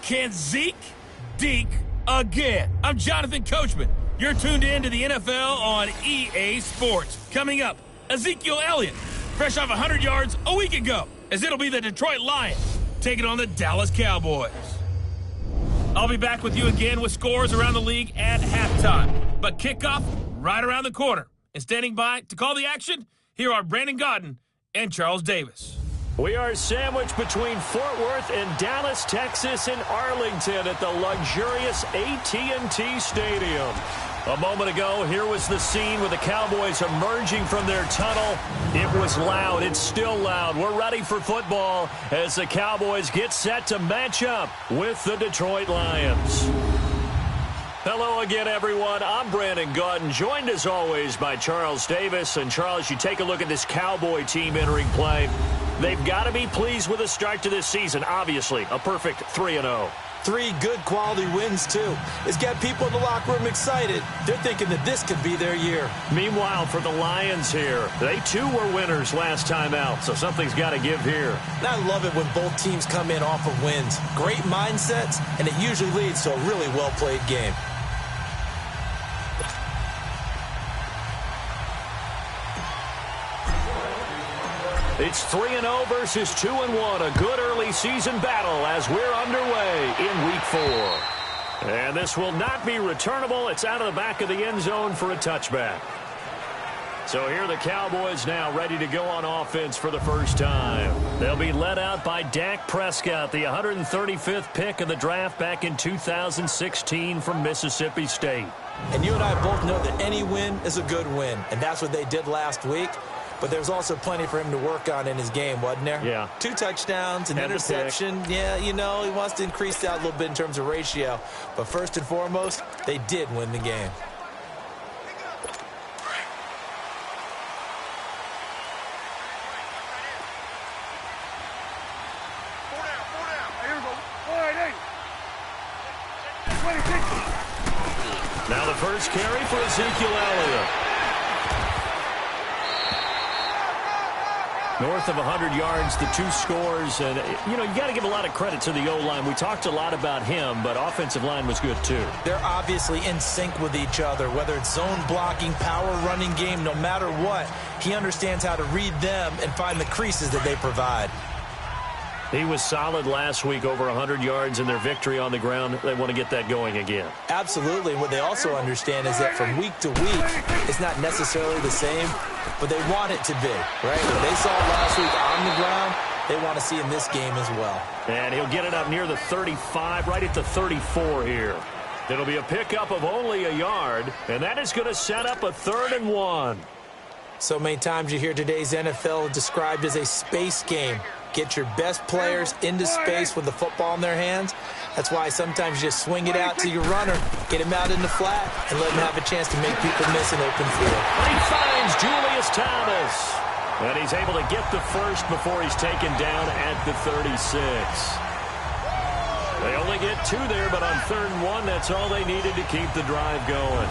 Can Zeke deke again? I'm Jonathan Coachman. You're tuned in to the NFL on EA Sports. Coming up, Ezekiel Elliott, fresh off 100 yards a week ago, as it'll be the Detroit Lions taking on the Dallas Cowboys. I'll be back with you again with scores around the league at halftime. But kickoff right around the corner. And standing by to call the action, here are Brandon Godden and Charles Davis. We are sandwiched between Fort Worth and Dallas, Texas, and Arlington at the luxurious AT&T Stadium. A moment ago, here was the scene with the Cowboys emerging from their tunnel. It was loud. It's still loud. We're ready for football as the Cowboys get set to match up with the Detroit Lions. Hello again, everyone. I'm Brandon Godden, joined as always by Charles Davis. And Charles, you take a look at this Cowboy team entering play. They've got to be pleased with the start to this season. Obviously, a perfect 3-0. 3 good quality wins, too. It's got people in the locker room excited. They're thinking that this could be their year. Meanwhile, for the Lions here, they too were winners last time out, so something's got to give here. And I love it when both teams come in off of wins. Great mindsets, and it usually leads to a really well-played game. It's 3-0 versus 2-1, a good early season battle as we're underway in Week 4. And this will not be returnable. It's out of the back of the end zone for a touchback. So here are the Cowboys now ready to go on offense for the first time. They'll be led out by Dak Prescott, the 135th pick of the draft back in 2016 from Mississippi State. And you and I both know that any win is a good win, and that's what they did last week. But there's also plenty for him to work on in his game, wasn't there? Yeah. 2 touchdowns, an interception. Yeah, you know, he wants to increase that a little bit in terms of ratio. But first and foremost, they did win the game. Now the first carry for Ezekiel Elliott. North of 100 yards, the 2 scores. And, you know, you got to give a lot of credit to the O-line. We talked a lot about him, but offensive line was good, too. They're obviously in sync with each other, whether it's zone blocking, power running game, no matter what. He understands how to read them and find the creases that they provide. He was solid last week, over 100 yards in their victory on the ground. They want to get that going again. Absolutely. What they also understand is that from week to week, it's not necessarily the same, but they want it to be, right? What they saw last week on the ground, they want to see in this game as well. And he'll get it up near the 35, right at the 34 here. It'll be a pickup of only a yard, and that is going to set up a 3rd and 1. So many times you hear today's NFL described as a space game. Get your best players into space with the football in their hands. That's why sometimes you just swing it out to your runner, get him out in the flat, and let him have a chance to make people miss an open field. He finds Julius Thomas. And he's able to get the first before he's taken down at the 36. They only get 2 there, but on 3rd and 1, that's all they needed to keep the drive going.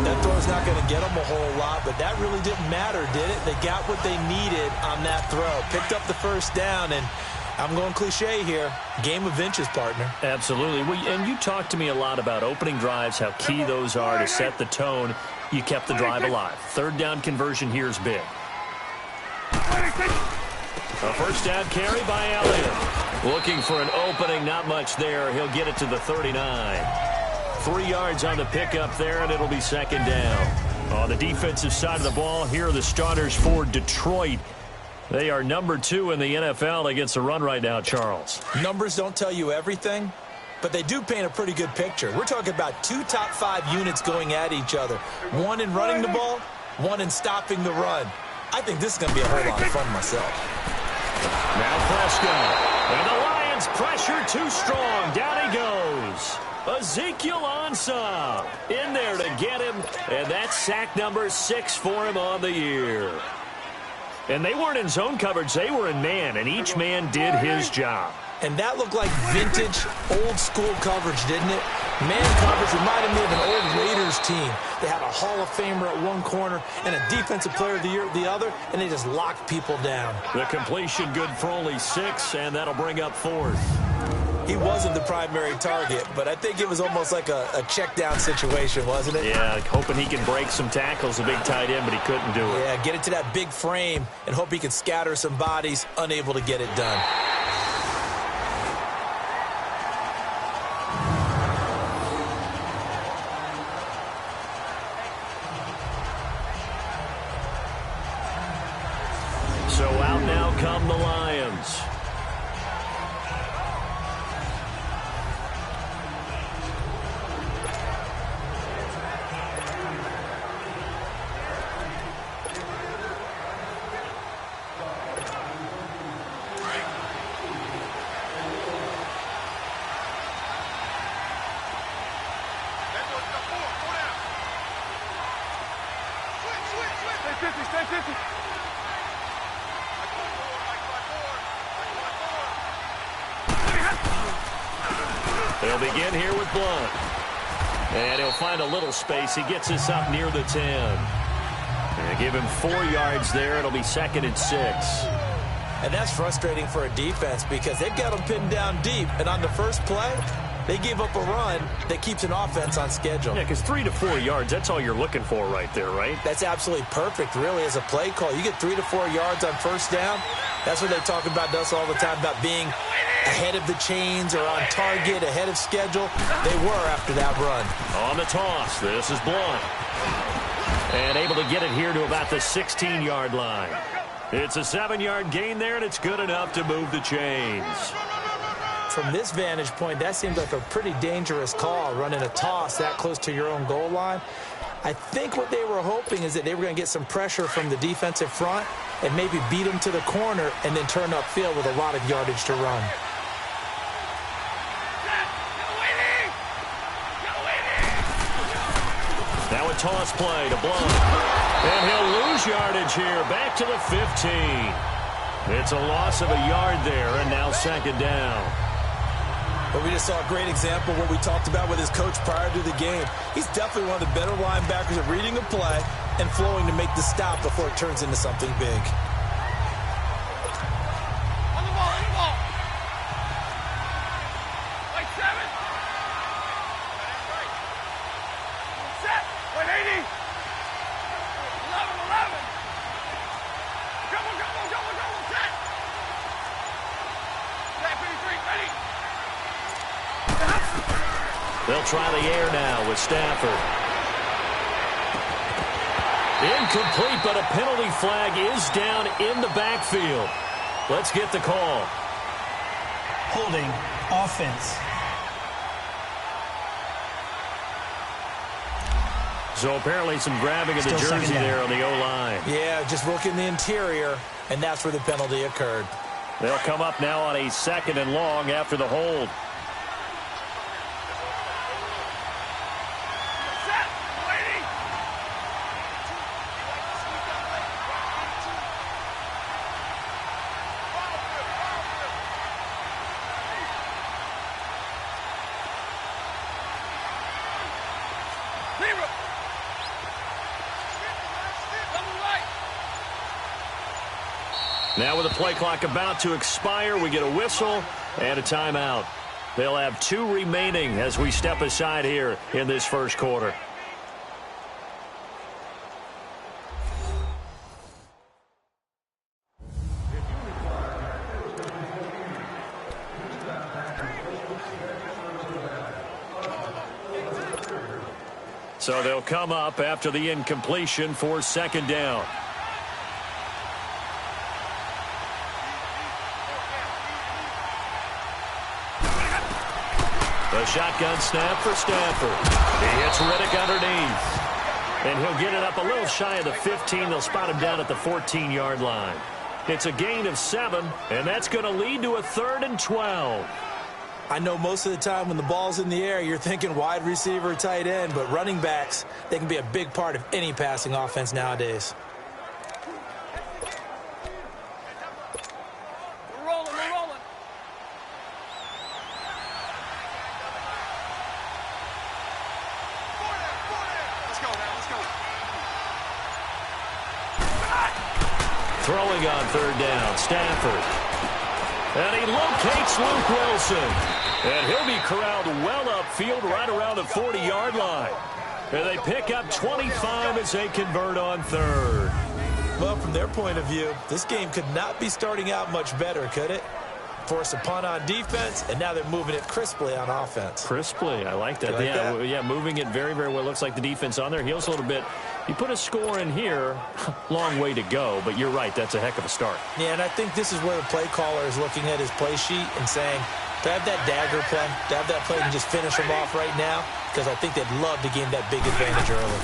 That throw's not going to get them a whole lot, but that really didn't matter, did it? They got what they needed on that throw. Picked up the first down, and I'm going cliche here. Game of inches, partner. Absolutely. And you talked to me a lot about opening drives, how key those are to set the tone. You kept the drive alive. 3rd down conversion here is big. A first down carry by Elliott. Looking for an opening, not much there. He'll get it to the 39. 3 yards on the pickup there, and it'll be 2nd down. On the defensive side of the ball, here are the starters for Detroit. They are number 2 in the NFL against the run right now, Charles. Numbers don't tell you everything, but they do paint a pretty good picture. We're talking about 2 top 5 units going at each other. 1 in running the ball, 1 in stopping the run. I think this is going to be a whole lot of fun myself. Now Prescott. And the Lions pressure too strong. Down he goes. Ezekiel Ansah in there to get him. And that's sack number 6 for him on the year. And they weren't in zone coverage. They were in man. And each man did his job. And that looked like vintage, old-school coverage, didn't it? Man coverage reminded me of an old Raiders team. They had a Hall of Famer at one corner and a Defensive Player of the Year at the other, and they just locked people down. The completion good for only 6, and that'll bring up 4th. he wasn't the primary target, but I think it was almost like a check down situation, wasn't it? Yeah, hoping he can break some tackles, a big tight end, but he couldn't do it. Yeah, get it to that big frame and hope he can scatter some bodies, unable to get it done. So out now come the Lions. They'll begin here with Blunt. And he'll find a little space. He gets us up near the 10. And give him 4 yards there. It'll be 2nd and 6. And that's frustrating for a defense because they've got them pinned down deep. And on the first play, they gave up a run that keeps an offense on schedule. Yeah, because 3 to 4 yards, that's all you're looking for right there, right? That's absolutely perfect, really, as a play call. You get 3 to 4 yards on first down. That's what they talk about to us all the time, about being ahead of the chains or on target, ahead of schedule. They were after that run. On the toss, this is Blunt. And able to get it here to about the 16-yard line. It's a 7-yard gain there, and it's good enough to move the chains. From this vantage point, that seems like a pretty dangerous call, running a toss that close to your own goal line. I think what they were hoping is that they were going to get some pressure from the defensive front and maybe beat them to the corner and then turn upfield with a lot of yardage to run. Now a toss play to Blunt. And he'll lose yardage here, back to the 15. It's a loss of a yard there, and now 2nd down. But we just saw a great example of what we talked about with his coach prior to the game. He's definitely one of the better linebackers at reading a play and flowing to make the stop before it turns into something big. On the ball, on the ball. Like 7. Set. Wait, 80. 11. Go. Set. Set 53. Ready. They'll try the air now with Stafford. Incomplete, but a penalty flag is down in the backfield. Let's get the call. Holding offense. So apparently some grabbing of the Still jersey there on the O-line. Yeah, just working the interior, and that's where the penalty occurred. They'll come up now on a 2nd and long after the hold. Now with the play clock about to expire, we get a whistle and a timeout. They'll have 2 remaining as we step aside here in this first quarter. So they'll come up after the incompletion for 2nd down. The shotgun snap for Stafford. He hits Riddick underneath. And he'll get it up a little shy of the 15. They'll spot him down at the 14-yard line. It's a gain of 7, and that's going to lead to a 3rd and 12. I know most of the time when the ball's in the air, you're thinking wide receiver, tight end, but running backs, they can be a big part of any passing offense nowadays. We're rolling. Let's go. Throwing on 3rd down, Stafford. And he locates Luke Wilson. And he'll be corralled well upfield right around the 40-yard line. And they pick up 25 as they convert on third. Well, from their point of view, this game could not be starting out much better, could it? Force a punt on defense, and now they're moving it crisply on offense. Crisply, I like that. Yeah, moving it very, very well. Looks like the defense on their heels a little bit. You put a score in here, long way to go, but you're right, that's a heck of a start. Yeah, and I think this is where the play caller is looking at his play sheet and saying, to have that dagger play, to have that play and just finish them off right now, because I think they'd love to gain that big advantage early.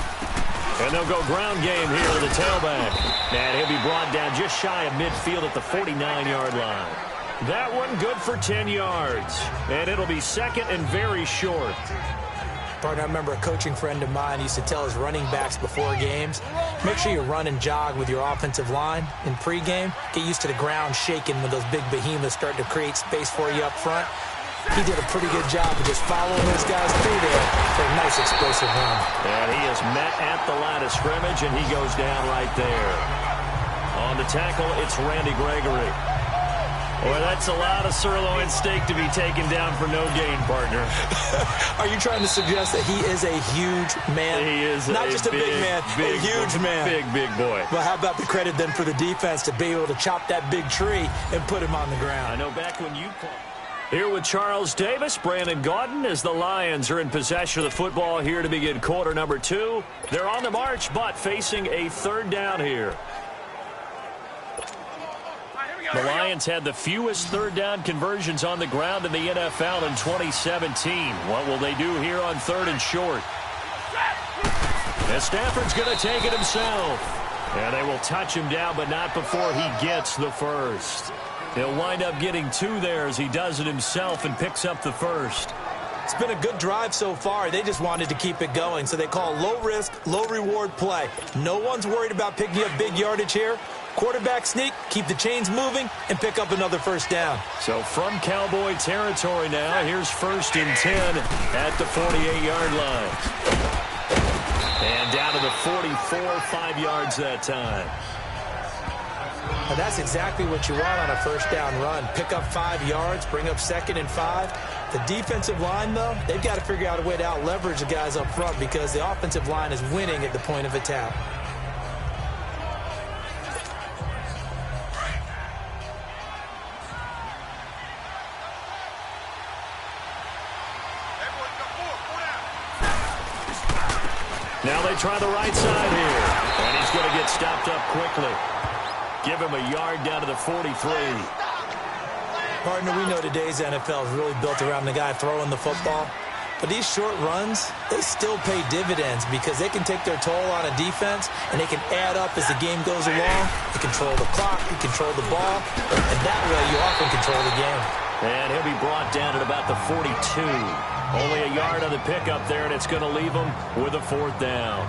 And they'll go ground game here to the tailback. And he'll be brought down just shy of midfield at the 49-yard line. That one good for 10 yards. And it'll be second and very short. Partner, I remember a coaching friend of mine used to tell his running backs before games, make sure you run and jog with your offensive line in pregame. Get used to the ground shaking when those big behemoths start to create space for you up front. He did a pretty good job of just following those guys through there for a nice explosive run. And he is met at the line of scrimmage, and he goes down right there. On the tackle, it's Randy Gregory. Boy, that's a lot of sirloin steak to be taken down for no gain, partner. Are you trying to suggest that he is a huge man? He is not just a big man, a huge man. Big boy. Well, how about the credit then for the defense to be able to chop that big tree and put him on the ground? I know back when you played. Here with Charles Davis, Brandon Gaudin, as the Lions are in possession of the football here to begin quarter number 2. They're on the march, but facing a third down here. The Lions had the fewest third down conversions on the ground in the NFL in 2017. What will they do here on third and short? And Stafford's going to take it himself. And they will touch him down, but not before he gets the first. He'll wind up getting 2 there as he does it himself and picks up the first. It's been a good drive so far. They just wanted to keep it going, so they call low-risk, low-reward play. No one's worried about picking up big yardage here. Quarterback sneak, keep the chains moving, and pick up another first down. So from Cowboy territory now, here's 1st and 10 at the 48-yard line. And down to the 44, 5 yards that time. And that's exactly what you want on a first down run. Pick up 5 yards, bring up 2nd and 5. The defensive line, though, they've got to figure out a way to out-leverage the guys up front because the offensive line is winning at the point of attack. Now they try the right side here. And he's going to get stopped up quickly. Give him a yard down to the 43. Partner, we know today's NFL is really built around the guy throwing the football. But these short runs, they still pay dividends because they can take their toll on a defense and they can add up as the game goes along. They control the clock, they control the ball, and that way you often control the game. And he'll be brought down at about the 42. Only a yard on the pickup there, and it's going to leave him with a 4th down.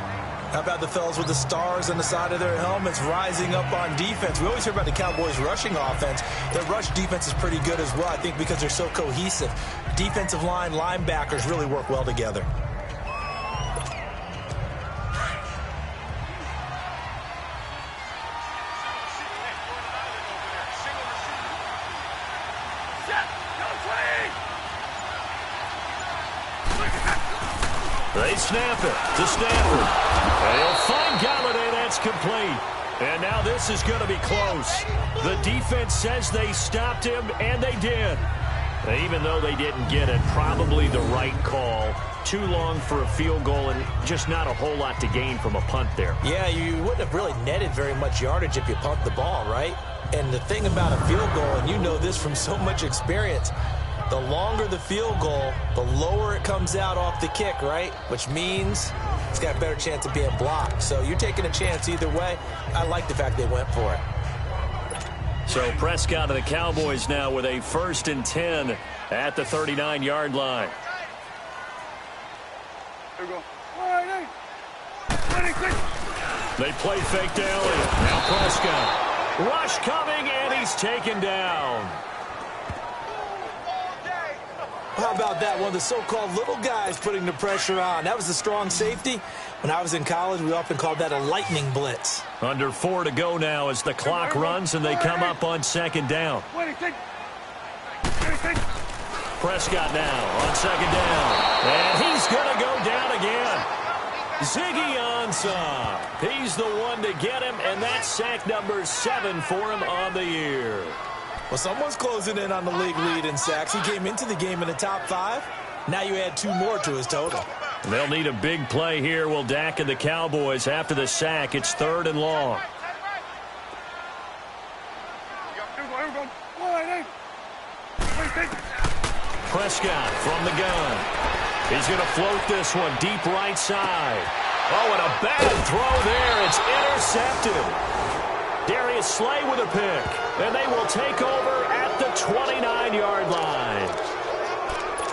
How about the fellas with the stars on the side of their helmets rising up on defense? We always hear about the Cowboys' rushing offense. Their rush defense is pretty good as well, I think, because they're so cohesive. Defensive line, linebackers really work well together. They snap it to Stafford. And he'll find Galladay. That's complete. And now this is going to be close. The defense says they stopped him, and they did. Even though they didn't get it, probably the right call. Too long for a field goal and just not a whole lot to gain from a punt there. Yeah, you wouldn't have really netted very much yardage if you pumped the ball, right? And the thing about a field goal, and you know this from so much experience, the longer the field goal, the lower it comes out off the kick, right? Which means it's got a better chance of being blocked. So you're taking a chance either way. I like the fact they went for it. So Prescott and the Cowboys now with a 1st and 10 at the 39-yard line. Here we go. They play fake to Elliott. Now Prescott. Rush coming, and he's taken down. How about that? One of the so-called little guys putting the pressure on. That was a strong safety. When I was in college, we often called that a lightning blitz. Under 4 to go now as the clock runs and they come up on 2nd down. Prescott now on second down. And he's going to go down again. Ziggy Ansah. He's the one to get him, and that's sack number 7 for him on the year. Well, someone's closing in on the league lead in sacks. He came into the game in the top 5. Now you add 2 more to his total. They'll need a big play here. Will Dak and the Cowboys after the sack? It's 3rd and long. Prescott from the gun. He's going to float this one deep right side. Oh, and a bad throw there. It's intercepted. Darius Slay with a pick. And they will take over at the 29-yard line.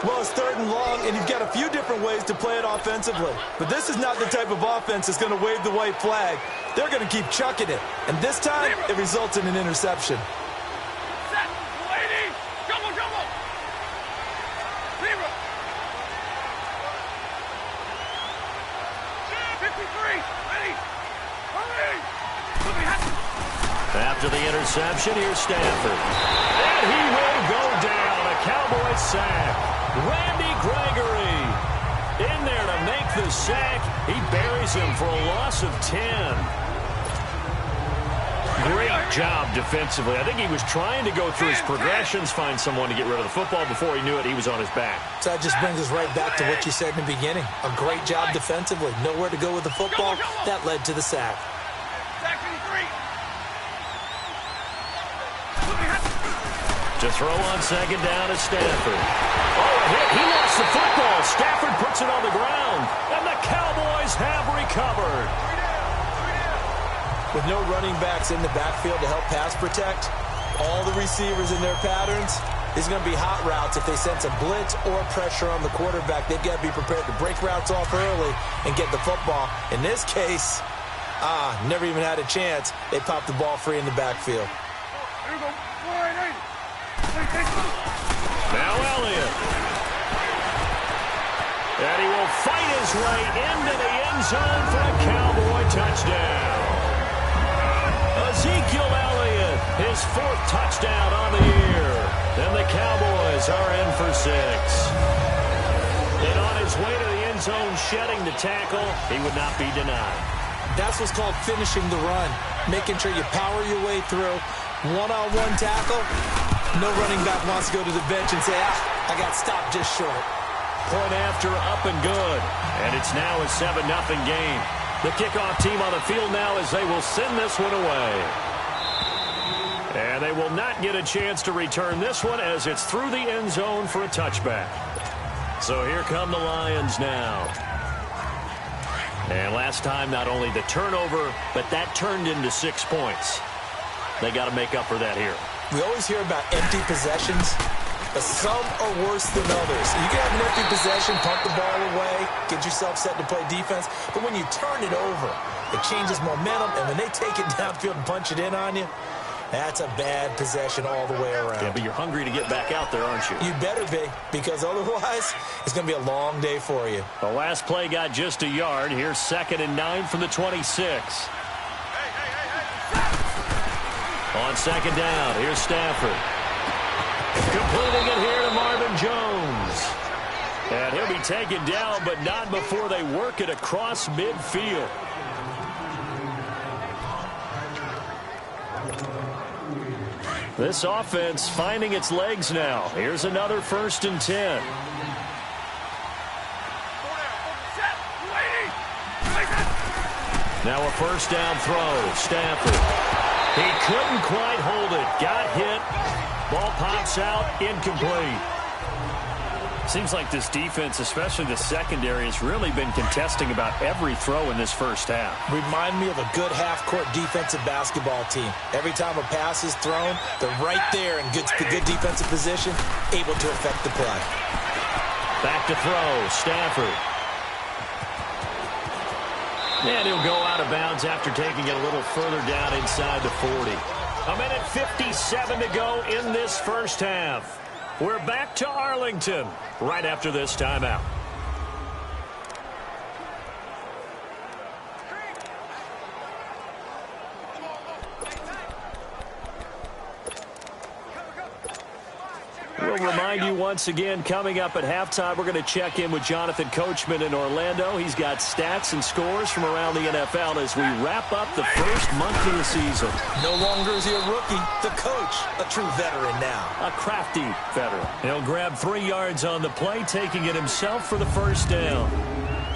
Well, it's 3rd and long, and you've got a few different ways to play it offensively. But this is not the type of offense that's going to wave the white flag. They're going to keep chucking it. And this time, it results in an interception. Set, lady, double. Zero. 53, ready, hurry. After the interception, here's Stafford. And he will go down. A Cowboys sack. Randy Gregory in there to make the sack. He buries him for a loss of 10. Great job defensively. I think he was trying to go through his progressions, find someone to get rid of the football. Before he knew it, he was on his back. So that just brings us right back to what you said in the beginning. A great job defensively. Nowhere to go with the football. That led to the sack. To throw on second down is Stafford. Oh, he lost the football. Stafford puts it on the ground. And the Cowboys have recovered. With no running backs in the backfield to help pass protect, all the receivers in their patterns, is going to be hot routes. If they sense a blitz or pressure on the quarterback, they've got to be prepared to break routes off early and get the football. In this case, never even had a chance. They popped the ball free in the backfield. Now Elliott. And he will fight his way into the end zone for a Cowboy touchdown. Ezekiel Elliott, his 4th touchdown on the year. And the Cowboys are in for 6. And on his way to the end zone, shedding the tackle, he would not be denied. That's what's called finishing the run. Making sure you power your way through. One-on-one tackle. No running back wants to go to the bench and say, I got stopped just short. Point after, up and good. And it's now a 7-0 game. The kickoff team on the field now as they will send this one away. And they will not get a chance to return this one as it's through the end zone for a touchback. So here come the Lions now. And last time, not only the turnover, but that turned into 6 points. They got to make up for that here. We always hear about empty possessions, but some are worse than others. You can have an empty possession, pump the ball away, get yourself set to play defense, but when you turn it over, it changes momentum, and when they take it downfield and punch it in on you, that's a bad possession all the way around. Yeah, but you're hungry to get back out there, aren't you? You better be, because otherwise, it's going to be a long day for you. The last play got just a yard. Here's 2nd and 9 from the 26. On second down, here's Stafford. Completing it here to Marvin Jones. And he'll be taken down, but not before they work it across midfield. This offense finding its legs now. Here's another 1st and 10. Now a 1st down throw. Stafford. He couldn't quite hold it. Got hit. Ball pops out. Incomplete. Seems like this defense, especially the secondary, has really been contesting about every throw in this first half. Remind me of a good half-court defensive basketball team. Every time a pass is thrown, they're right there in good defensive position, able to affect the play. Back to throw. Stafford. And he'll go out of bounds after taking it a little further down inside the 40. A minute 57 to go in this first half. We're back to Arlington right after this timeout. We'll remind you once again, coming up at halftime, we're going to check in with Jonathan Coachman in Orlando. He's got stats and scores from around the NFL as we wrap up the first month of the season. No longer is he a rookie. The coach, a true veteran now. A crafty veteran. He'll grab 3 yards on the play, taking it himself for the first down.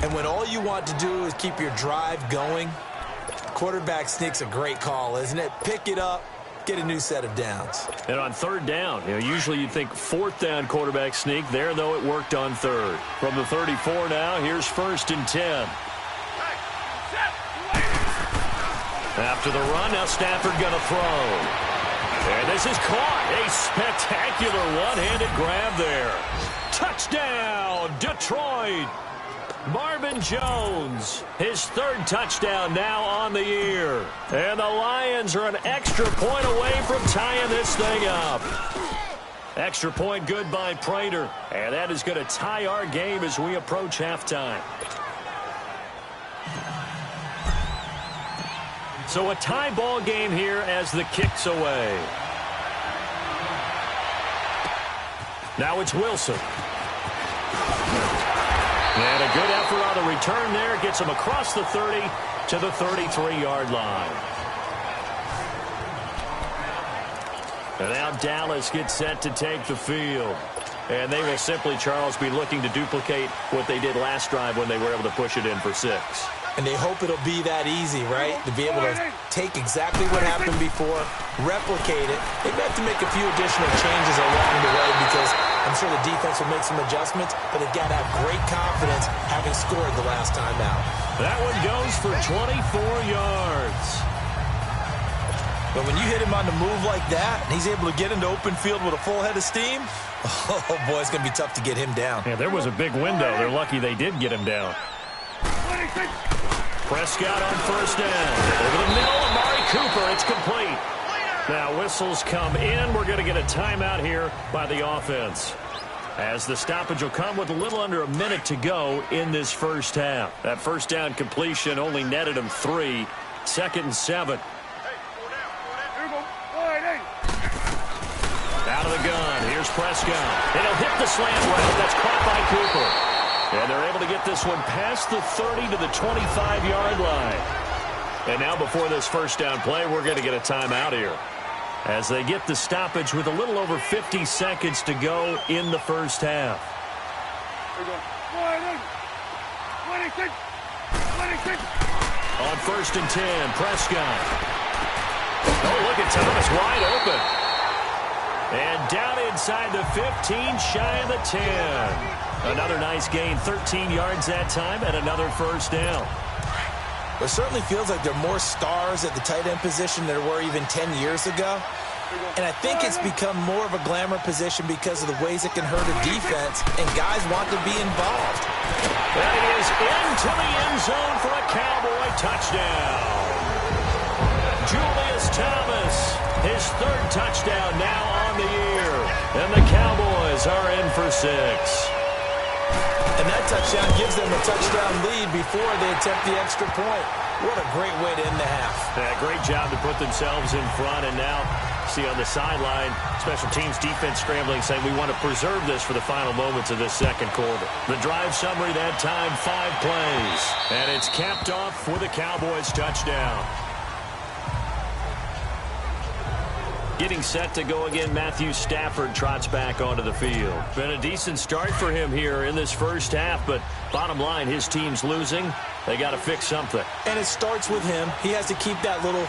And when all you want to do is keep your drive going, quarterback sneak's a great call, isn't it? Pick it up. Get a new set of downs. And on third down, usually you'd think fourth down quarterback sneak. There, though, it worked on third. From the 34 now, here's 1st and 10. After the run, now Stafford going to throw. And this is caught. A spectacular one-handed grab there. Touchdown, Detroit. Marvin Jones, his 3rd touchdown now on the year. And the Lions are an extra point away from tying this thing up. Extra point good by Prater. And that is going to tie our game as we approach halftime. So a tie ball game here as the kick's away. Now it's Wilson. And a good effort on the return there. Gets him across the 30 to the 33-yard line. And now Dallas gets set to take the field. And they will simply, Charles, be looking to duplicate what they did last drive when they were able to push it in for 6. And they hope it'll be that easy, right? To be able to take exactly what happened before, replicate it. They may have to make a few additional changes along the way because I'm sure the defense will make some adjustments, but they've got to have great confidence having scored the last time out. That one goes for 24 yards. But when you hit him on the move like that, and he's able to get into open field with a full head of steam, oh, boy, it's going to be tough to get him down. Yeah, there was a big window. They're lucky they did get him down. Prescott on 1st down. Over the middle, Amari Cooper. It's complete. Now whistles come in. We're going to get a timeout here by the offense, as the stoppage will come with a little under a minute to go in this first half. That 1st down completion only netted him 3. 2nd and 7. Out of the gun. Here's Prescott. And he'll hit the slant route. That's caught by Cooper. And they're able to get this one past the 30 to the 25-yard line. And now before this 1st down play, we're going to get a timeout here, as they get the stoppage with a little over 50 seconds to go in the first half. On 1st and 10, Prescott. Oh, look at Thomas wide open. And down inside the 15, shy of the 10. Another nice gain, 13 yards that time, and another 1st down. It certainly feels like there are more stars at the tight end position than there were even 10 years ago. And I think it's become more of a glamour position because of the ways it can hurt a defense, and guys want to be involved. That is into the end zone for a Cowboy touchdown. Julius Thomas, his 3rd touchdown now on the year. And the Cowboys are in for 6. And that touchdown gives them a touchdown lead before they attempt the extra point. What a great way to end the half. Yeah, great job to put themselves in front. And now, see on the sideline, special teams defense scrambling, saying we want to preserve this for the final moments of this 2nd quarter. The drive summary that time, 5 plays. And it's capped off with a Cowboys touchdown. Getting set to go again, Matthew Stafford trots back onto the field. Been a decent start for him here in this first half, but bottom line, his team's losing. They got to fix something. And it starts with him. He has to keep that little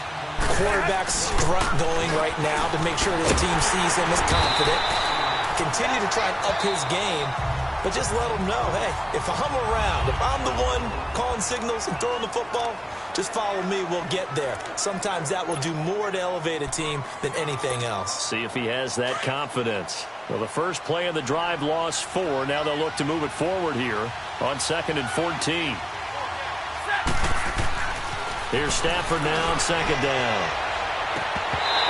quarterback strut going right now to make sure his team sees him as confident. Continue to try and up his game, but just let him know, hey, if I'm around, if I'm the one calling signals and throwing the football, just follow me, we'll get there. Sometimes that will do more to elevate a team than anything else. See if he has that confidence. Well, the first play of the drive lost 4. Now they'll look to move it forward here on 2nd and 14. Here's Stafford now on 2nd down.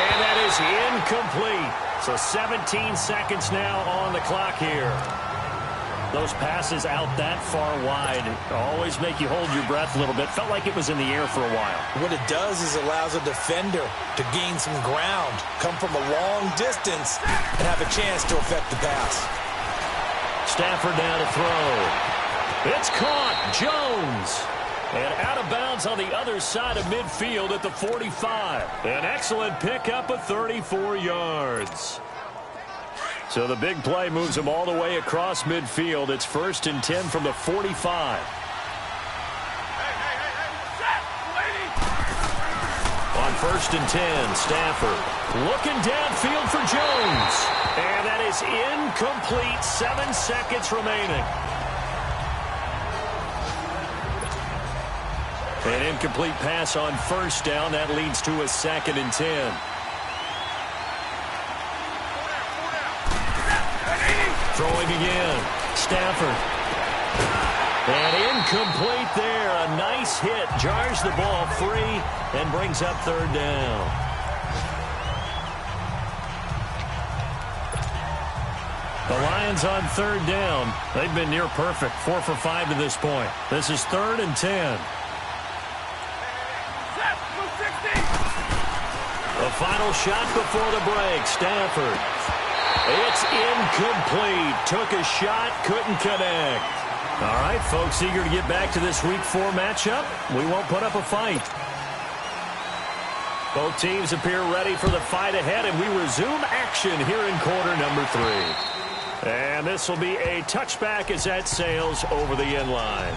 And that is incomplete. So 17 seconds now on the clock here. Those passes out that far wide always make you hold your breath a little bit. Felt like it was in the air for a while. What it does is allows a defender to gain some ground, come from a long distance, and have a chance to affect the pass. Stafford now to throw. It's caught. Jones. And out of bounds on the other side of midfield at the 45. An excellent pickup of 34 yards. So the big play moves him all the way across midfield. It's 1st and 10 from the 45. On 1st and 10, Stafford looking downfield for Jones. And that is incomplete. 7 seconds remaining. An incomplete pass on 1st down. That leads to a 2nd and 10. Throwing again. Stafford. And incomplete there. A nice hit. Jars the ball free and brings up 3rd down. The Lions on 3rd down. They've been near perfect. 4 for 5 to this point. This is 3rd and 10. The final shot before the break. Stafford. It's incomplete. Took a shot, couldn't connect. All right, folks, eager to get back to this Week 4 matchup. We won't put up a fight. Both teams appear ready for the fight ahead, and we resume action here in quarter number 3. And this will be a touchback as that sails over the end line.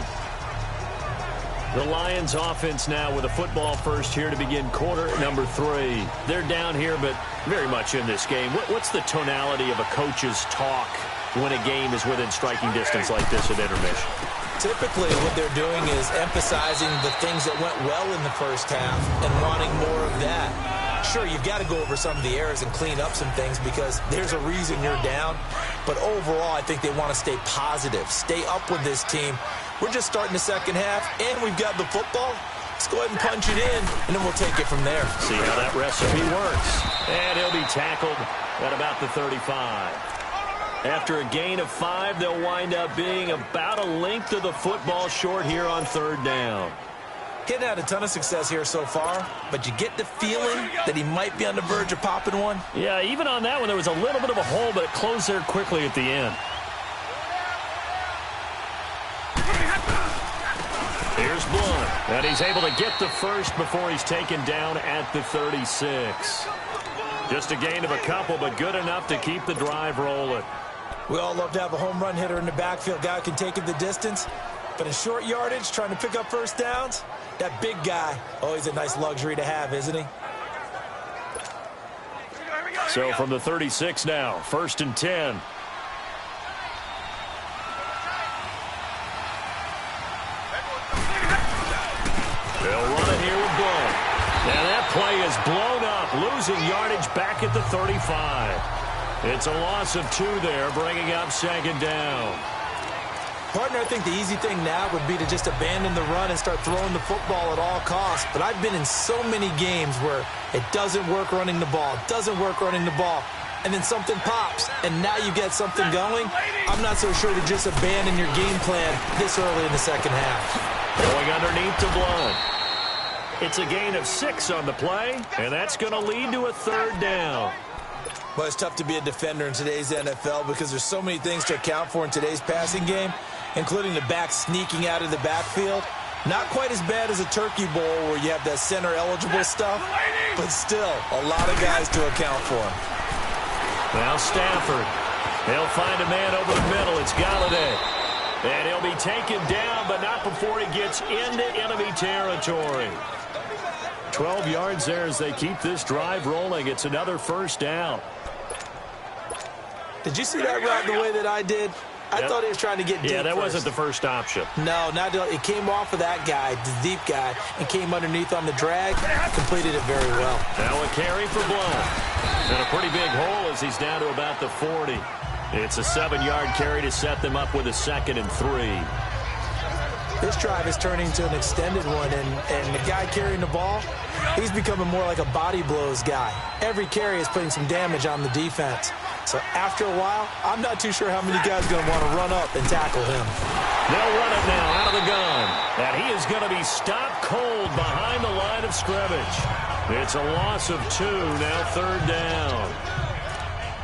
The Lions offense now with a football first here to begin quarter number 3. They're down here, but very much in this game. What's the tonality of a coach's talk when a game is within striking distance like this at intermission? Typically, what they're doing is emphasizing the things that went well in the first half and wanting more of that. Sure, you've got to go over some of the errors and clean up some things because there's a reason you're down. But overall, I think they want to stay positive, stay up with this team. We're just starting the second half, and we've got the football. Let's go ahead and punch it in, and then we'll take it from there. See how that recipe works. And he'll be tackled at about the 35. After a gain of 5, they'll wind up being about a length of the football short here on 3rd down. He's had a ton of success here so far, but you get the feeling that he might be on the verge of popping one. Yeah, even on that one, there was a little bit of a hole, but it closed there quickly at the end. Here's Blunt, and he's able to get the first before he's taken down at the 36. Just a gain of a couple, but good enough to keep the drive rolling. We all love to have a home run hitter in the backfield. Guy who can take it the distance. But in short yardage, trying to pick up first downs, that big guy, always a nice luxury to have, isn't he? So from the 36 now, 1st and 10. They'll run it here with Blunt. And that play is blown up, losing yardage back at the 35. It's a loss of 2 there, bringing up 2nd down. Partner, I think the easy thing now would be to just abandon the run and start throwing the football at all costs. But I've been in so many games where it doesn't work running the ball, and then something pops, and now you get something going. I'm not so sure to just abandon your game plan this early in the second half. Going underneath to Blunt. It's a gain of 6 on the play, and that's going to lead to a 3rd down. Well, it's tough to be a defender in today's NFL because there's so many things to account for in today's passing game, including the back sneaking out of the backfield. Not quite as bad as a turkey bowl where you have that center-eligible stuff, but still a lot of guys to account for. Now Stafford. He'll find a man over the middle. It's Galladay. And he'll be taken down, but not before he gets into enemy territory. 12 yards there as they keep this drive rolling. It's another 1st down. Did you see that route the way that I did? I thought he was trying to get deep. Yeah, that first. wasn't the first option. No, not it came off of that guy, the deep guy, and came underneath on the drag. Completed it very well. Now a carry for Blunt. And a pretty big hole as he's down to about the 40. It's a 7-yard carry to set them up with a 2nd and 3. This drive is turning into an extended one, and the guy carrying the ball, he's becoming more like a body blows guy. Every carry is putting some damage on the defense. So after a while, I'm not too sure how many guys are going to want to run up and tackle him. They'll run it now out of the gun. And he is going to be stopped cold behind the line of scrimmage. It's a loss of 2, now 3rd down.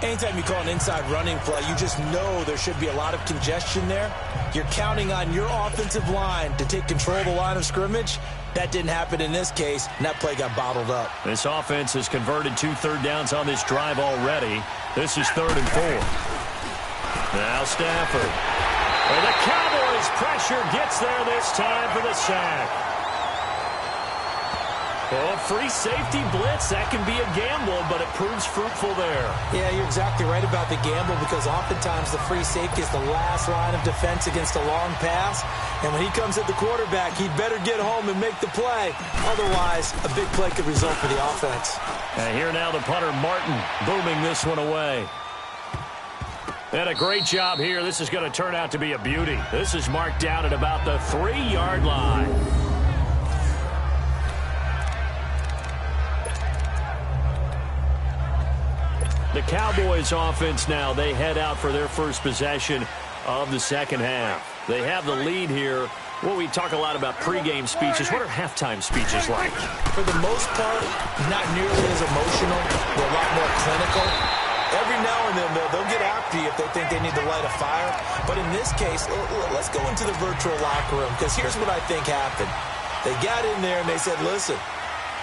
Anytime you call an inside running play, you just know there should be a lot of congestion there. You're counting on your offensive line to take control of the line of scrimmage. That didn't happen in this case, and that play got bottled up. This offense has converted 2 third downs on this drive already. This is 3rd and 4. Now Stafford. And the Cowboys' pressure gets there this time for the sack. Oh, free safety blitz, that can be a gamble, but it proves fruitful there. Yeah, you're exactly right about the gamble because oftentimes the free safety is the last line of defense against a long pass. And when he comes at the quarterback, he'd better get home and make the play. Otherwise, a big play could result for the offense. And here now the punter, Martin, booming this one away. And a great job here. This is going to turn out to be a beauty. This is marked down at about the 3-yard line. The Cowboys offense now, they head out for their first possession of the second half. They have the lead here. Well, we talk a lot about pregame speeches. What are halftime speeches like? For the most part, not nearly as emotional. They're a lot more clinical. Every now and then, they'll get after you if they think they need to light a fire. But in this case, let's go into the virtual locker room because here's what I think happened. They got in there and they said, listen,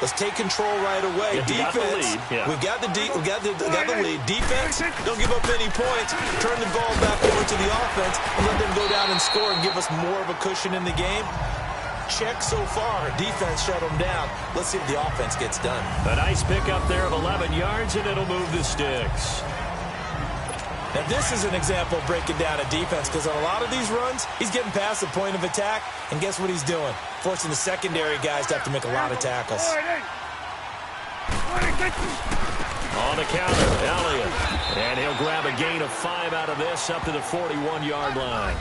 let's take control right away. Defense, we've got the lead. Defense, don't give up any points. Turn the ball back over to the offense and let them go down and score and give us more of a cushion in the game. Check so far. Defense shut them down. Let's see if the offense gets done. A nice pickup there of 11 yards, and it'll move the sticks. Now, this is an example of breaking down a defense because on a lot of these runs, he's getting past the point of attack, and guess what he's doing? Forcing the secondary guys to have to make a lot of tackles. On the counter, Elliott. And he'll grab a gain of 5 out of this up to the 41-yard line.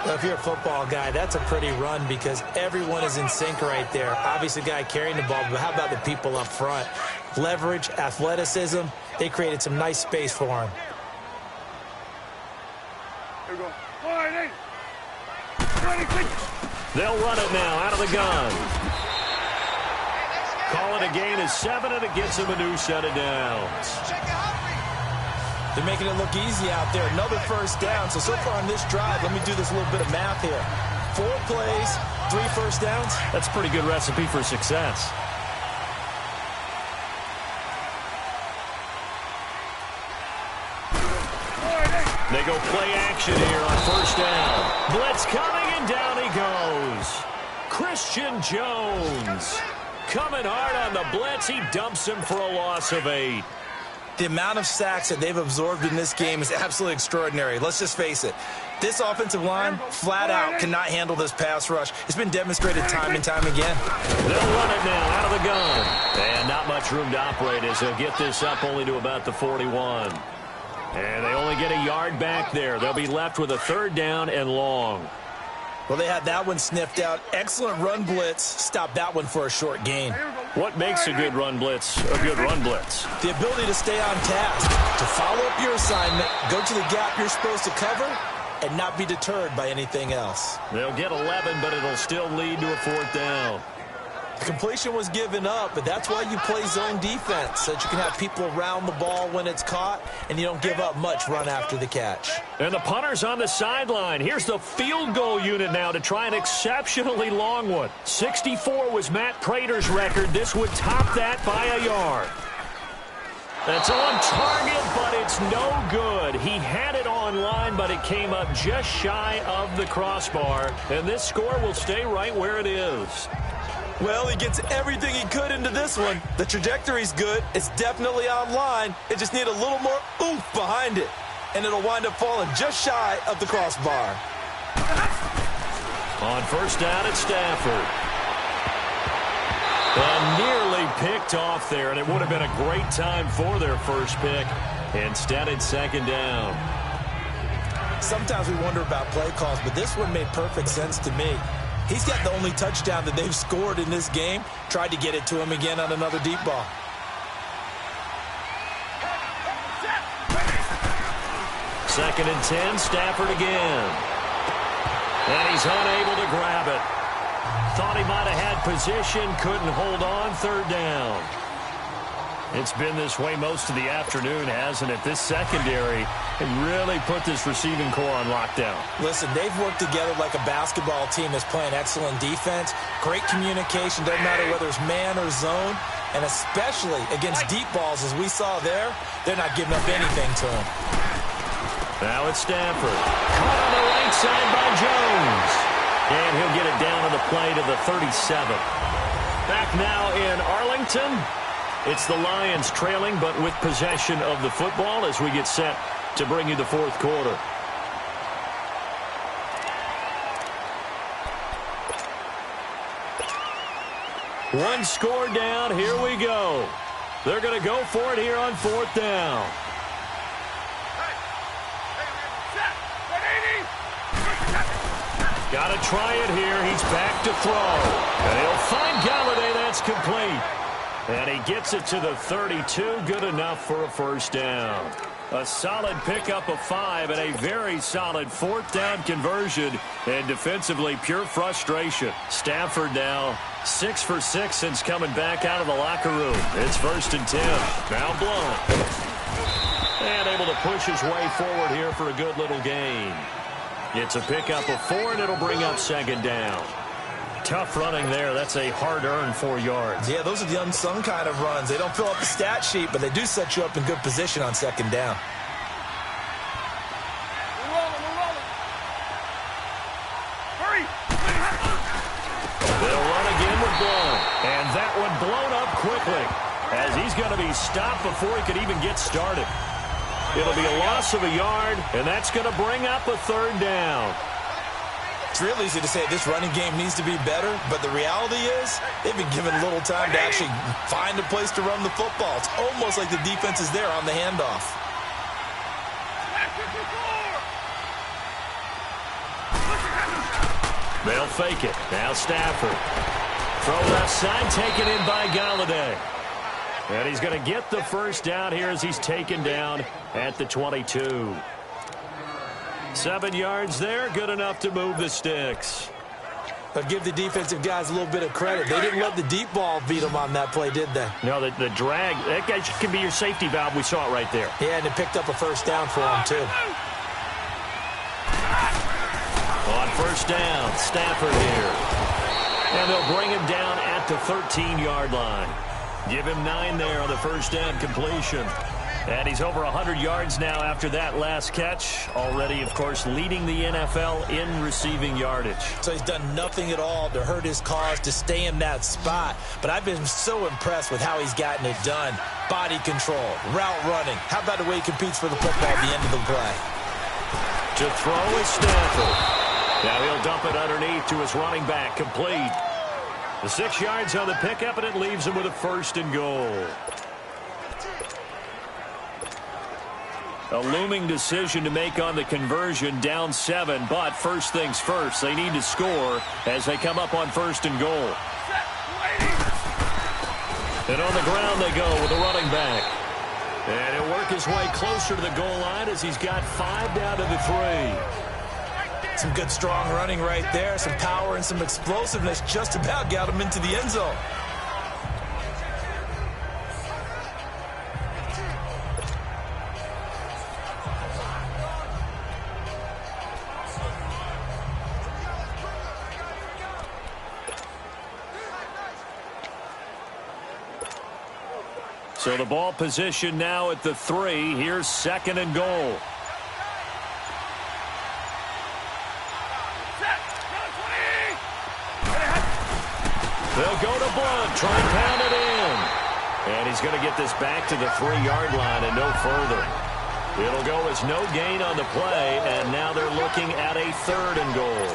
Well, if you're a football guy, that's a pretty run because everyone is in sync right there. Obviously, the guy carrying the ball, but how about the people up front? Leverage, athleticism, they created some nice space for him. Here we go. They'll run it now out of the gun. Call it a gain of 7, and it gets him a new set of downs. They're making it look easy out there. Another first down. So far on this drive, let me do this little bit of math here. 4 plays, 3 first downs. That's a pretty good recipe for success. They go play action here on first down. Blitz coming, and down he goes. Christian Jones coming hard on the blitz. He dumps him for a loss of 8. The amount of sacks that they've absorbed in this game is absolutely extraordinary. Let's just face it. This offensive line, flat out, cannot handle this pass rush. It's been demonstrated time and time again. They'll run it now out of the gun. And not much room to operate as they'll get this up only to about the 41. And they only get a yard back there. They'll be left with a 3rd down and long. Well, they had that one sniffed out. Excellent run blitz. Stopped that one for a short gain. What makes a good run blitz a good run blitz? The ability to stay on task, to follow up your assignment, go to the gap you're supposed to cover, and not be deterred by anything else. They'll get 11, but it'll still lead to a 4th down. The completion was given up, but that's why you play zone defense, so that you can have people around the ball when it's caught, and you don't give up much run after the catch. And the punter's on the sideline. Here's the field goal unit now to try an exceptionally long one. 64 was Matt Prater's record. This would top that by a yard. That's on target, but it's no good. He had it on line, but it came up just shy of the crossbar, and this score will stay right where it is. Well, he gets everything he could into this one. The trajectory's good. It's definitely on line. It just needs a little more oomph behind it. And it'll wind up falling just shy of the crossbar. On first down at Stafford. And nearly picked off there, and it would have been a great time for their first pick. Instead, it's 2nd down. Sometimes we wonder about play calls, but this one made perfect sense to me. He's got the only touchdown that they've scored in this game. Tried to get it to him again on another deep ball. 2nd and 10, Stafford again. And he's unable to grab it. Thought he might have had position, couldn't hold on, 3rd down. It's been this way most of the afternoon, hasn't it? This secondary can really put this receiving core on lockdown. Listen, they've worked together like a basketball team that's playing excellent defense. Great communication, doesn't matter whether it's man or zone. And especially against deep balls, as we saw there, they're not giving up anything to him. Now it's Stafford. Caught on the right side by Jones. And he'll get it down on the play to the 37. Back now in Arlington. It's the Lions trailing, but with possession of the football as we get set to bring you the 4th quarter. One score down. Here we go. They're going to go for it here on 4th down. Got to try it here. He's back to throw. And he'll find Galladay. That's complete. And he gets it to the 32. Good enough for a 1st down. A solid pickup of 5 and a very solid 4th down conversion. And defensively, pure frustration. Stafford now 6 for 6 since coming back out of the locker room. It's 1st and 10. Now Blunt. And able to push his way forward here for a good little gain. It's a pickup of 4, and it'll bring up 2nd down. Tough running there. That's a hard-earned 4 yards. Yeah, those are the unsung kind of runs. They don't fill up the stat sheet, but they do set you up in good position on 2nd down. We're rolling. Hurry! They'll run again with Blunt. And that one blown up quickly as he's going to be stopped before he could even get started. It'll be a loss of a yard, and that's going to bring up a 3rd down. It's real easy to say this running game needs to be better, but the reality is they've been given little time to actually find a place to run the football. It's almost like the defense is there on the handoff. They'll fake it. Now Stafford. Throw left side, taken in by Galladay. And he's going to get the 1st down here as he's taken down at the 22. 7 yards there, good enough to move the sticks. But give the defensive guys a little bit of credit. They didn't let the deep ball beat them on that play, did they? No, the drag, that guy can be your safety valve. We saw it right there. Yeah, and it picked up a 1st down for him, too. On 1st down, Stafford here. And they'll bring him down at the 13-yard line. Give him 9 there on the 1st down completion. And he's over 100 yards now after that last catch. Already, of course, leading the NFL in receiving yardage. So he's done nothing at all to hurt his cause, to stay in that spot. But I've been so impressed with how he's gotten it done. Body control, route running. How about the way he competes for the football at the end of the play? To throw is Stafford. Now he'll dump it underneath to his running back, complete. The 6 yards on the pickup, and it leaves him with a 1st and goal. A looming decision to make on the conversion, down 7, but first things first, they need to score as they come up on 1st and goal. And on the ground they go with the running back. And he'll work his way closer to the goal line as he's got 5 down to the 3. Some good, strong running right there, some power and some explosiveness, just about got him into the end zone. So the ball position now at the 3. Here's 2nd and goal. They'll go to Blunt, try and pound it in. And he's going to get this back to the 3-yard line and no further. It'll go as no gain on the play, and now they're looking at a 3rd and goal.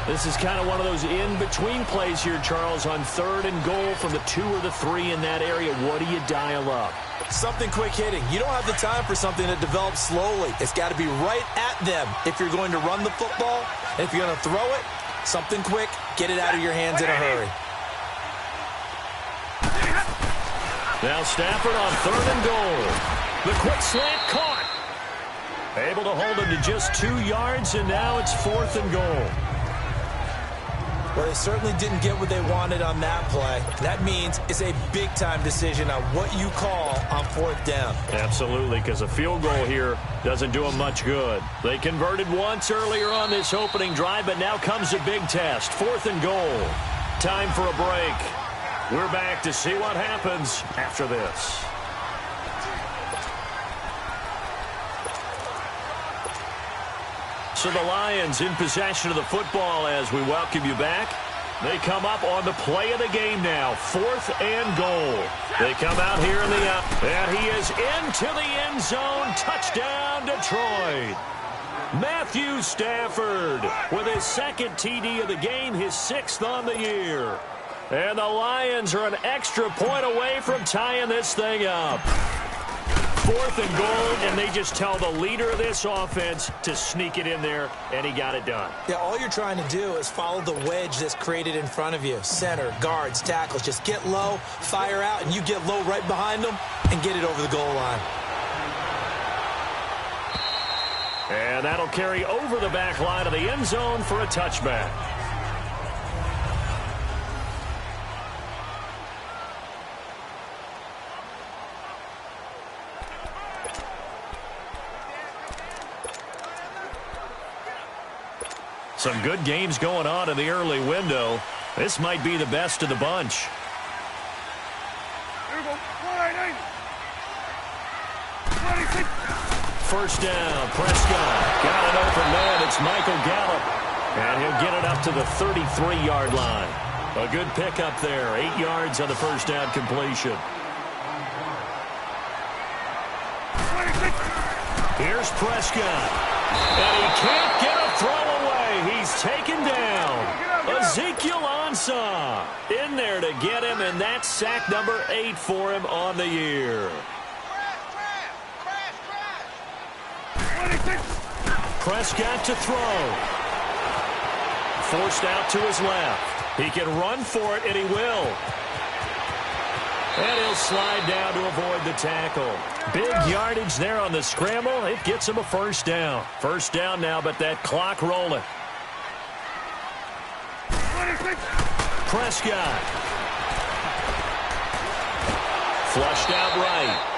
This is kind of one of those in-between plays here, Charles, on 3rd and goal from the 2 or the 3 in that area. What do you dial up? Something quick hitting. You don't have the time for something that develops slowly. It's got to be right at them if you're going to run the football. And if you're going to throw it, something quick, get it out of your hands in a hurry. Now Stafford on 3rd and goal. The quick slant caught. Able to hold him to just 2 yards, and now it's 4th and goal. Well, they certainly didn't get what they wanted on that play. That means it's a big-time decision on what you call on 4th down. Absolutely, because a field goal here doesn't do them much good. They converted once earlier on this opening drive, but now comes a big test. 4th and goal. Time for a break. We're back to see what happens after this. So the Lions in possession of the football as we welcome you back. They come up on the play of the game now. 4th and goal. They come out here in the and he is into the end zone. Touchdown, Detroit. Matthew Stafford with his 2nd TD of the game, his 6th on the year. And the Lions are an extra point away from tying this thing up. 4th and goal, and they just tell the leader of this offense to sneak it in there, and he got it done. Yeah, all you're trying to do is follow the wedge that's created in front of you. Center, guards, tackles. Just get low, fire out, and you get low right behind them and get it over the goal line. And that'll carry over the back line of the end zone for a touchback. Some good games going on in the early window. This might be the best of the bunch. First down, Prescott. Got an open man. It's Michael Gallup. And he'll get it up to the 33-yard line. A good pickup there. 8 yards on the first down completion. Here's Prescott. And he can't get a throw away. He's taken down. Ezekiel Ansah in there to get him, and that's sack number 8 for him on the year. Prescott to throw. Forced out to his left. He can run for it, and he will. And he'll slide down to avoid the tackle. Big yardage there on the scramble. It gets him a first down. First down now, but that clock rolling. Prescott. Flushed out right.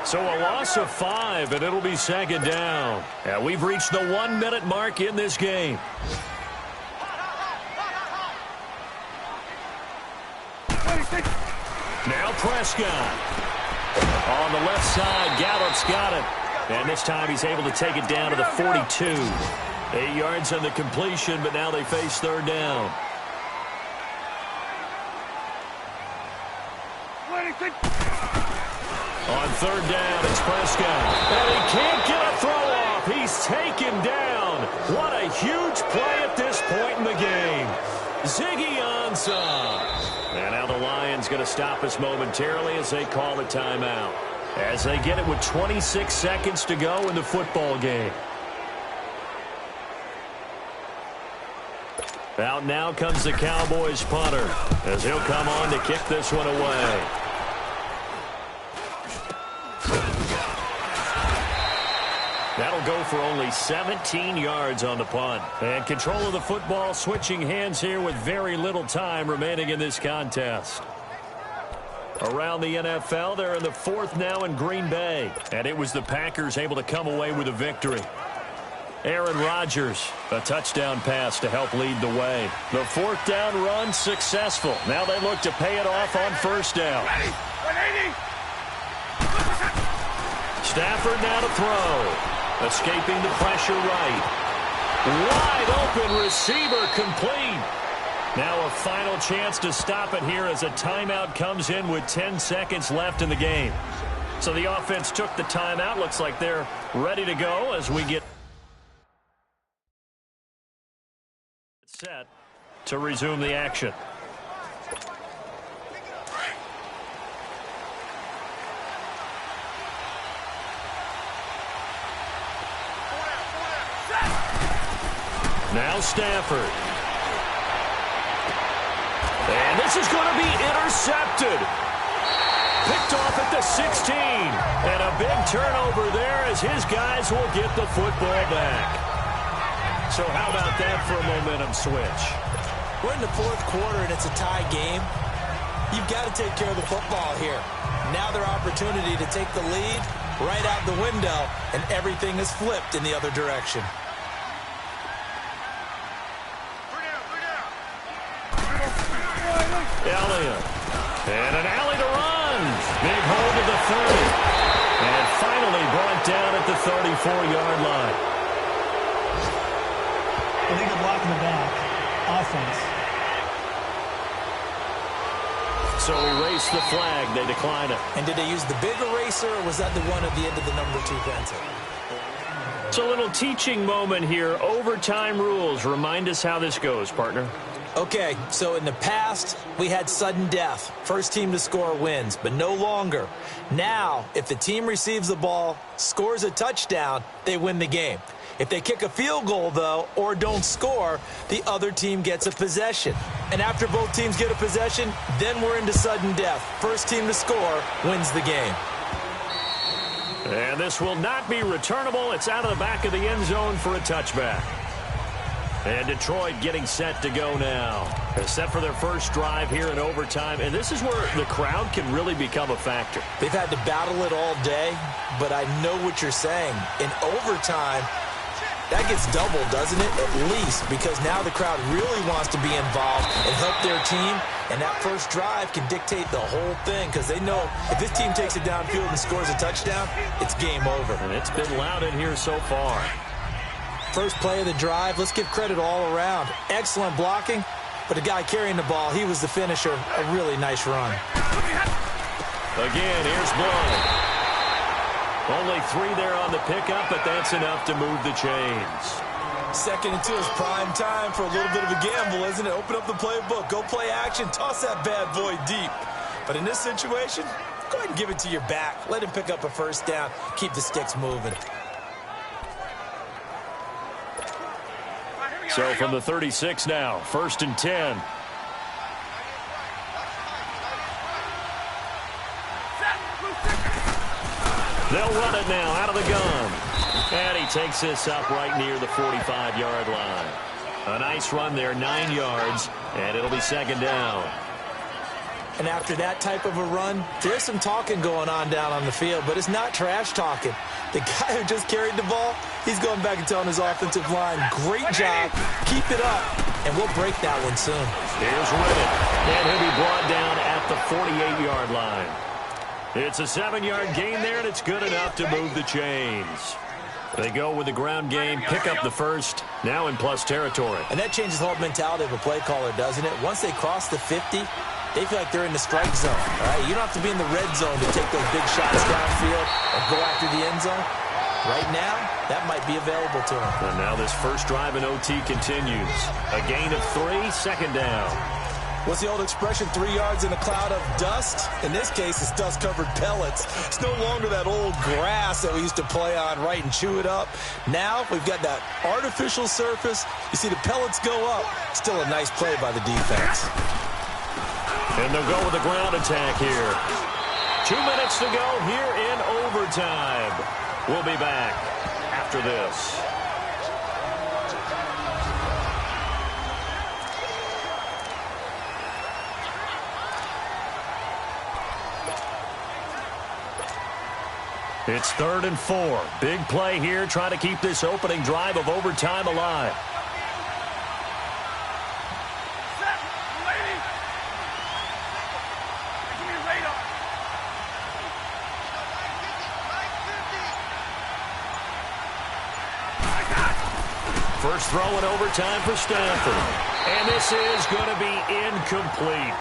So a loss of 5, and it'll be 2nd down. And we've reached the 1-minute mark in this game. Now Prescott. On the left side, Gallup's got it. And this time he's able to take it down to the 42. 8 yards on the completion, but now they face 3rd down. On 3rd down, it's Prescott. And he can't get a throw off. He's taken down. What a huge play at this point in the game. Ziggy Ansah. And now the Lions going to stop us momentarily as they call the timeout. As they get it with 26 seconds to go in the football game. Out now comes the Cowboys punter as he'll come on to kick this one away. That'll go for only 17 yards on the punt. And control of the football switching hands here with very little time remaining in this contest. Around the NFL, they're in the 4th now in Green Bay. And it was the Packers able to come away with a victory. Aaron Rodgers, a touchdown pass to help lead the way. The 4th down run successful. Now they look to pay it off on 1st down. Stafford now to throw. Escaping the pressure right. Wide open receiver complete. Now a final chance to stop it here as a timeout comes in with 10 seconds left in the game. So the offense took the timeout. Looks like they're ready to go as we get set to resume the action. Now Stafford. And this is going to be intercepted. Picked off at the 16. And a big turnover there as his guys will get the football back. So how about that for a momentum switch? We're in the fourth quarter, and it's a tie game. You've got to take care of the football here. Now their opportunity to take the lead right out the window, and everything is flipped in the other direction. Elliott. And an alley to run. Big hold of the 30. And finally brought down at the 34-yard line. Illegal block in the back. Offense. So erase the flag. They decline it. And did they use the big eraser, or was that the one at the end of the number 2 pencil? It's a little teaching moment here. Overtime rules. Remind us how this goes, partner. Okay, so in the past, we had sudden death. First team to score wins, but no longer. Now, if the team receives the ball, scores a touchdown, they win the game. If they kick a field goal, though, or don't score, the other team gets a possession. And after both teams get a possession, then we're into sudden death. First team to score wins the game. And this will not be returnable. It's out of the back of the end zone for a touchback. And Detroit getting set to go now. They're set for their first drive here in overtime. And this is where the crowd can really become a factor. They've had to battle it all day, but I know what you're saying. In overtime, that gets doubled, doesn't it? At least, because now the crowd really wants to be involved and help their team. And that first drive can dictate the whole thing, because they know if this team takes it downfield and scores a touchdown, it's game over. And it's been loud in here so far. First play of the drive, let's give credit all around. Excellent blocking, but the guy carrying the ball, he was the finisher. A really nice run. Again, here's Blow. Only 3 there on the pickup, but that's enough to move the chains. 2nd and 2 is prime time for a little bit of a gamble, isn't it? Open up the playbook, go play action, toss that bad boy deep. But in this situation, go ahead and give it to your back. Let him pick up a first down, keep the sticks moving. So from the 36 now, 1st and 10. They'll run it now out of the gun. And he takes this up right near the 45-yard line. A nice run there, 9 yards, and it'll be 2nd down. And after that type of a run, there's some talking going on down on the field, but it's not trash talking. The guy who just carried the ball, he's going back and telling his offensive line, great job, keep it up, and we'll break that one soon. Here's Ribbit, and he'll be brought down at the 48-yard line. It's a 7-yard gain there, and it's good enough to move the chains. They go with the ground game, pick up the first, now in plus territory. And that changes the whole mentality of a play caller, doesn't it? Once they cross the 50, they feel like they're in the strike zone, all right? You don't have to be in the red zone to take those big shots downfield or go after the end zone. Right now, that might be available to them. And now this first drive in OT continues. A gain of 3, 2nd down. What's the old expression, 3 yards in a cloud of dust? In this case, it's dust-covered pellets. It's no longer that old grass that we used to play on, right, and chew it up. Now we've got that artificial surface. You see the pellets go up. Still a nice play by the defense. And they'll go with the ground attack here. 2 minutes to go here in overtime. We'll be back after this. It's 3rd and 4. Big play here, trying to keep this opening drive of overtime alive. First throw in overtime for Stanford. And this is going to be incomplete.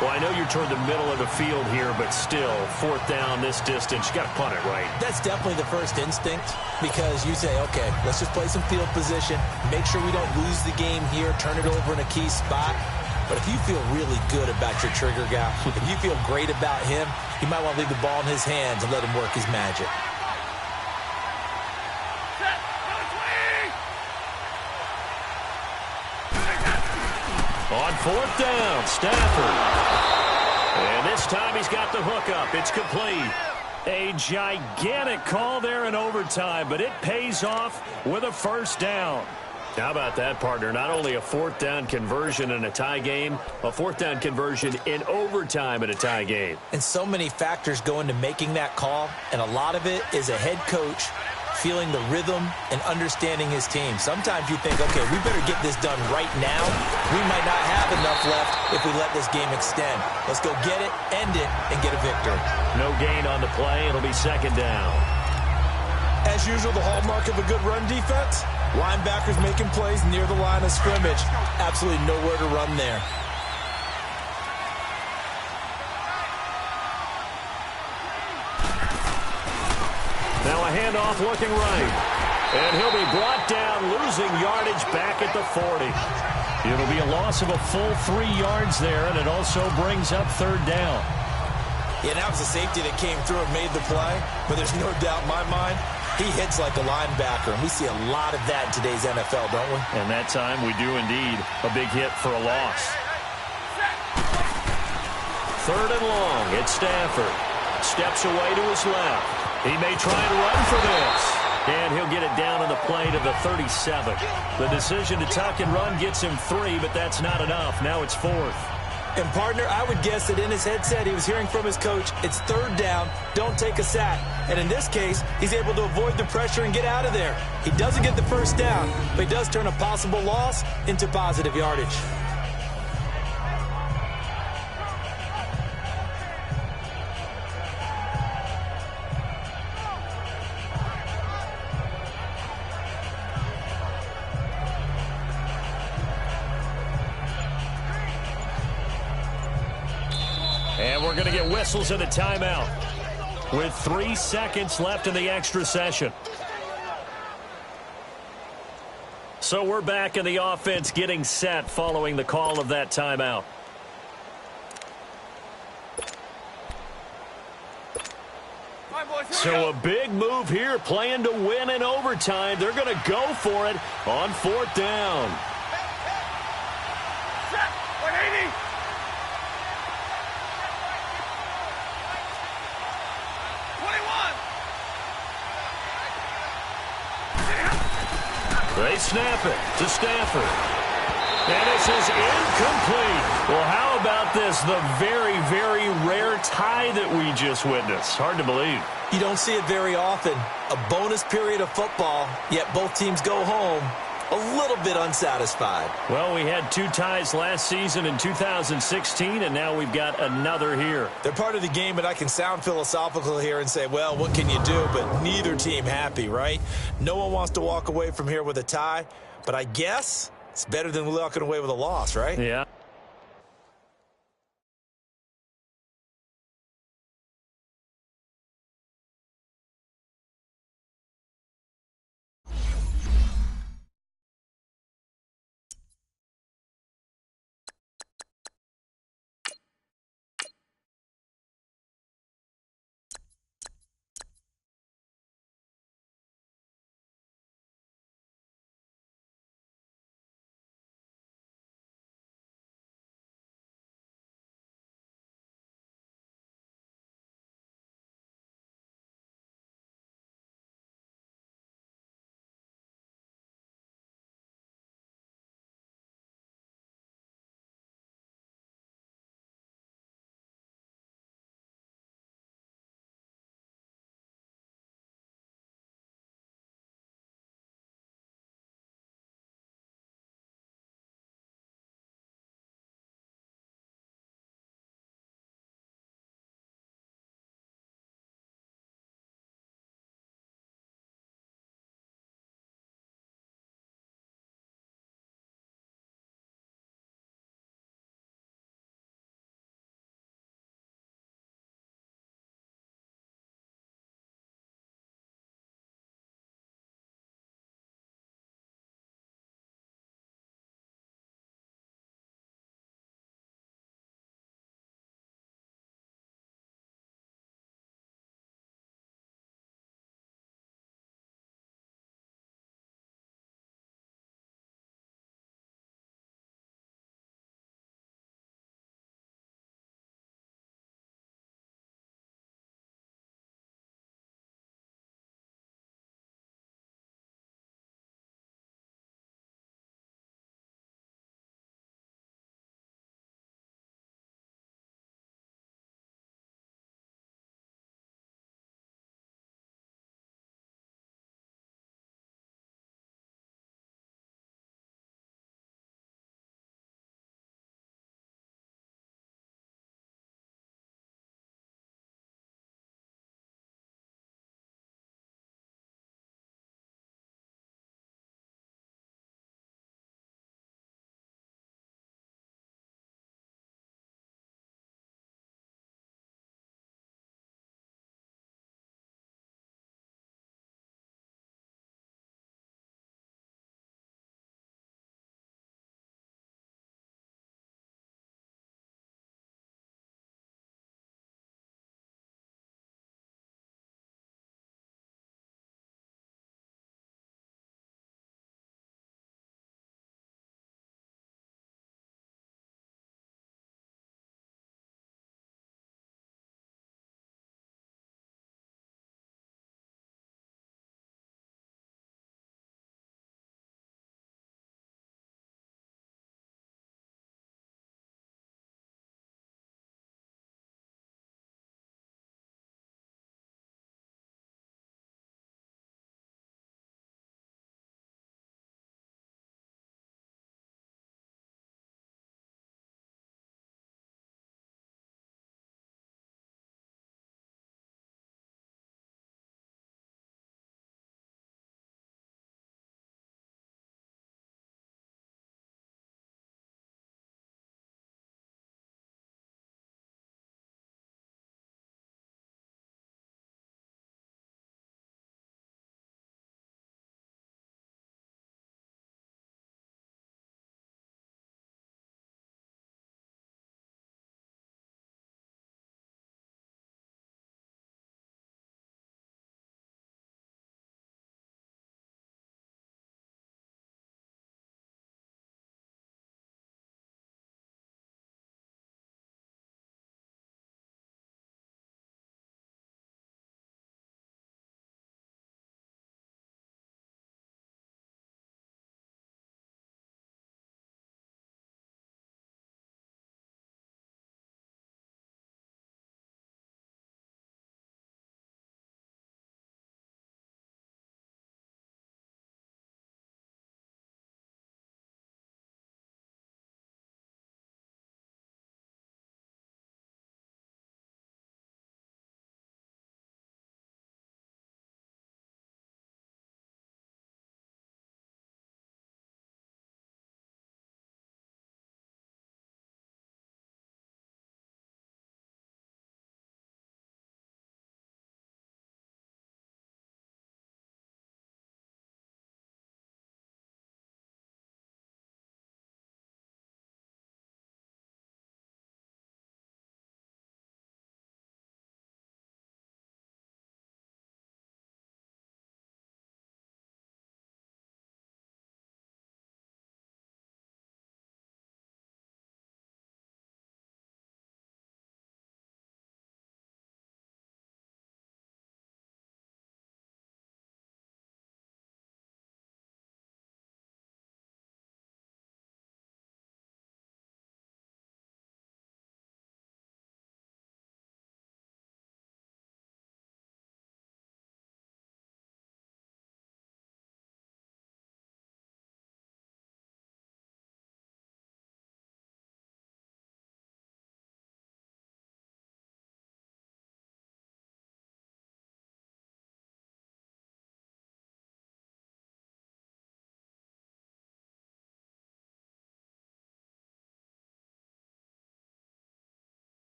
Well, I know you're toward the middle of the field here, but still, 4th down this distance, you got to punt it, right? That's definitely the first instinct, because you say, okay, let's just play some field position, make sure we don't lose the game here, turn it over in a key spot. But if you feel really good about your trigger guy, if you feel great about him, you might want to leave the ball in his hands and let him work his magic. On 4th down, Stafford. And this time he's got the hook up. It's complete. A gigantic call there in overtime, but it pays off with a first down. How about that, partner? Not only a fourth down conversion in a tie game, a fourth down conversion in overtime in a tie game. And so many factors go into making that call, and a lot of it is a head coach feeling the rhythm and understanding his team. Sometimes you think, okay, we better get this done right now. We might not have enough left if we let this game extend. Let's go get it, end it, and get a victory. No gain on the play. It'll be second down. As usual, the hallmark of a good run defense, linebackers making plays near the line of scrimmage. Absolutely nowhere to run there. Now a handoff looking right. And he'll be brought down, losing yardage back at the 40. It'll be a loss of a full 3 yards there, and it also brings up third down. Yeah, that was a safety that came through and made the play, but there's no doubt in my mind, he hits like a linebacker, and we see a lot of that in today's NFL, don't we? And that time we do indeed. A big hit for a loss. Third and long. It's Stafford. Steps away to his left. He may try to run for this. And he'll get it down on the play to the 37. The decision to tuck and run gets him 3, but that's not enough. Now it's fourth. And, partner, I would guess that in his headset he was hearing from his coach, it's third down, don't take a sack. And in this case, he's able to avoid the pressure and get out of there. He doesn't get the first down, but he does turn a possible loss into positive yardage. And we're going to get whistles and a timeout with 3 seconds left in the extra session. So we're back in the offense getting set following the call of that timeout. So a big move here, playing to win in overtime. They're going to go for it on fourth down. Set. 180. They snap it to Stafford. And this is incomplete. Well, how about this? The very, very rare tie that we just witnessed. Hard to believe. You don't see it very often. A bonus period of football, yet both teams go home a little bit unsatisfied. Well, we had 2 ties last season in 2016, and now we've got another here. They're part of the game, and I can sound philosophical here and say, well, what can you do? But neither team happy, right? No one wants to walk away from here with a tie, but I guess it's better than walking away with a loss, right? Yeah.